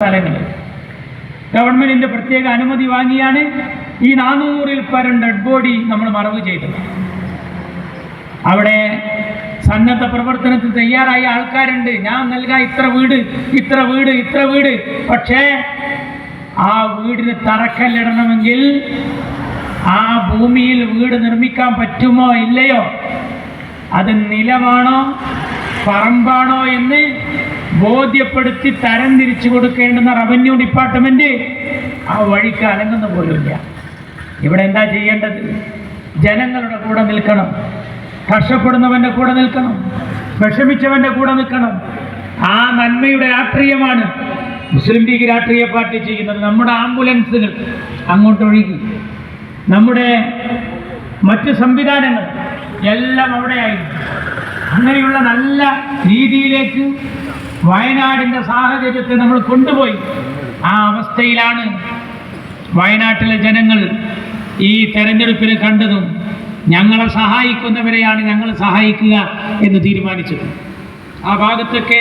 സ്ഥലങ്ങൾ. ഗവൺമെന്റിന്റെ പ്രത്യേക അനുമതി വാങ്ങിയാണ് ഈ 400-ൽ പരം ഡെഡ് ബോഡി നമ്മൾ മറവ് ചെയ്തത്. അവിടെ സന്നദ്ധ പ്രവർത്തനത്തിന് തയ്യാറായ ആൾക്കാരുണ്ട്. ഞാൻ നൽകാം ഇത്ര വീട്, ഇത്ര വീട്, ഇത്ര വീട്. പക്ഷേ ആ വീടിന് തറക്കല്ലിടണമെങ്കിൽ ആ ഭൂമിയിൽ വീട് നിർമ്മിക്കാൻ പറ്റുമോ ഇല്ലയോ, അത് നിലമാണോ പറമ്പാണോ എന്ന് ബോധ്യപ്പെടുത്തി തരംതിരിച്ചു കൊടുക്കേണ്ടുന്ന റവന്യൂ ഡിപ്പാർട്ട്മെന്റ് ആ വഴിക്ക് അനങ്ങുന്ന പോലുമില്ല. ഇവിടെ എന്താ ചെയ്യേണ്ടത്? ജനങ്ങളുടെ കൂടെ നിൽക്കണം, കഷ്ടപ്പെടുന്നവന്റെ കൂടെ നിൽക്കണം, വിഷമിച്ചവന്റെ കൂടെ നിൽക്കണം. ആ നന്മയുടെ രാഷ്ട്രീയമാണ് മുസ്ലിം ലീഗ് രാഷ്ട്രീയ പാർട്ടി ചെയ്യുന്നത്. നമ്മുടെ ആംബുലൻസുകൾ അങ്ങോട്ടൊഴുകി, നമ്മുടെ മറ്റ് സംവിധാനങ്ങൾ എല്ലാം അവിടെയായിരുന്നു. അങ്ങനെയുള്ള നല്ല രീതിയിലേക്ക് വയനാടിൻ്റെ സാഹചര്യത്തെ നമ്മൾ കൊണ്ടുപോയി. ആ അവസ്ഥയിലാണ് വയനാട്ടിലെ ജനങ്ങൾ ഈ തെരഞ്ഞെടുപ്പിൽ കണ്ടതും ഞങ്ങളെ സഹായിക്കുന്നവരെയാണ് ഞങ്ങൾ സഹായിക്കുക എന്ന് തീരുമാനിച്ചത്. ആ ഭാഗത്തൊക്കെ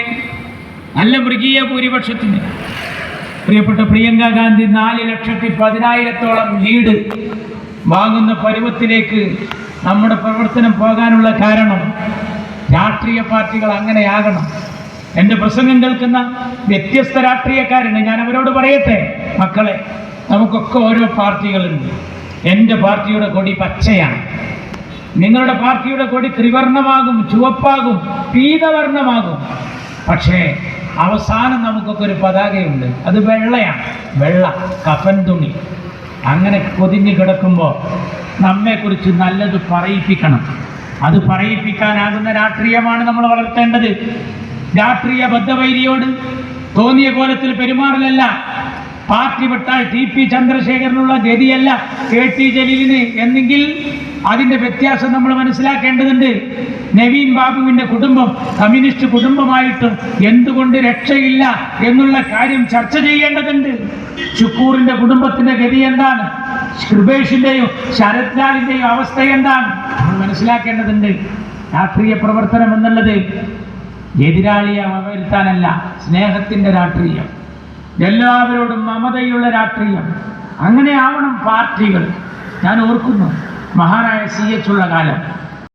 നല്ല മൃഗീയ ഭൂരിപക്ഷത്തിന് പ്രിയപ്പെട്ട പ്രിയങ്ക ഗാന്ധി 4,10,000-ഓളം ലീഡ് വാങ്ങുന്ന പരുവത്തിലേക്ക് നമ്മുടെ പ്രവർത്തനം പോകാനുള്ള കാരണം രാഷ്ട്രീയ പാർട്ടികൾ അങ്ങനെയാകണം. എൻ്റെ പ്രസംഗം കേൾക്കുന്ന വ്യത്യസ്ത രാഷ്ട്രീയക്കാരുണ്ട്. ഞാൻ അവരോട് പറയട്ടെ, മക്കളെ, നമുക്കൊക്കെ ഓരോ പാർട്ടികളുണ്ട്. എൻ്റെ പാർട്ടിയുടെ കൊടി പച്ചയാണ്, നിങ്ങളുടെ പാർട്ടിയുടെ കൊടി ത്രിവർണമാകും, ചുവപ്പാകും, പീതവർണ്ണമാകും. പക്ഷേ അവസാനം നമുക്കൊക്കെ ഒരു പതാകയുണ്ട്, അത് വെള്ളയാണ്. വെള്ള കഫൻ തുണി. അങ്ങനെ പൊതിഞ്ഞു കിടക്കുമ്പോൾ നമ്മെക്കുറിച്ച് നല്ലത് പറയിപ്പിക്കണം. അത് പറയിപ്പിക്കാനാകുന്ന രാഷ്ട്രീയമാണ് നമ്മൾ വളർത്തേണ്ടത്. രാഷ്ട്രീയ ബദ്ധവൈരിയോട് തോന്നിയ കോലത്തിൽ പെരുമാറലല്ല. പാർട്ടി വിട്ടാൽ TP ചന്ദ്രശേഖരനുള്ള ഗതിയല്ല KT ജലീലിന് എന്നെങ്കിൽ അതിൻ്റെ വ്യത്യാസം നമ്മൾ മനസ്സിലാക്കേണ്ടതുണ്ട്. നവീൻ ബാബുവിൻ്റെ കുടുംബം കമ്മ്യൂണിസ്റ്റ് കുടുംബമായിട്ടും എന്തുകൊണ്ട് രക്ഷയില്ല എന്നുള്ള കാര്യം ചർച്ച ചെയ്യേണ്ടതുണ്ട്. ഷുക്കൂറിൻ്റെ കുടുംബത്തിൻ്റെ ഗതി എന്താണ്? കൃപേഷിൻ്റെയും ശരത് ലാലിൻ്റെയും അവസ്ഥ എന്താണ്? നമ്മൾ മനസ്സിലാക്കേണ്ടതുണ്ട്. രാഷ്ട്രീയ പ്രവർത്തനം എന്നുള്ളത് എതിരാളിയെ വരുത്താനല്ല, സ്നേഹത്തിൻ്റെ രാഷ്ട്രീയം, എല്ലാവരോടും മമതയുള്ള രാഷ്ട്രീയം. അങ്ങനെ ആവണം പാർട്ടികൾ. ഞാൻ ഓർക്കുന്നു മഹാനായ CH ഉള്ള കാലം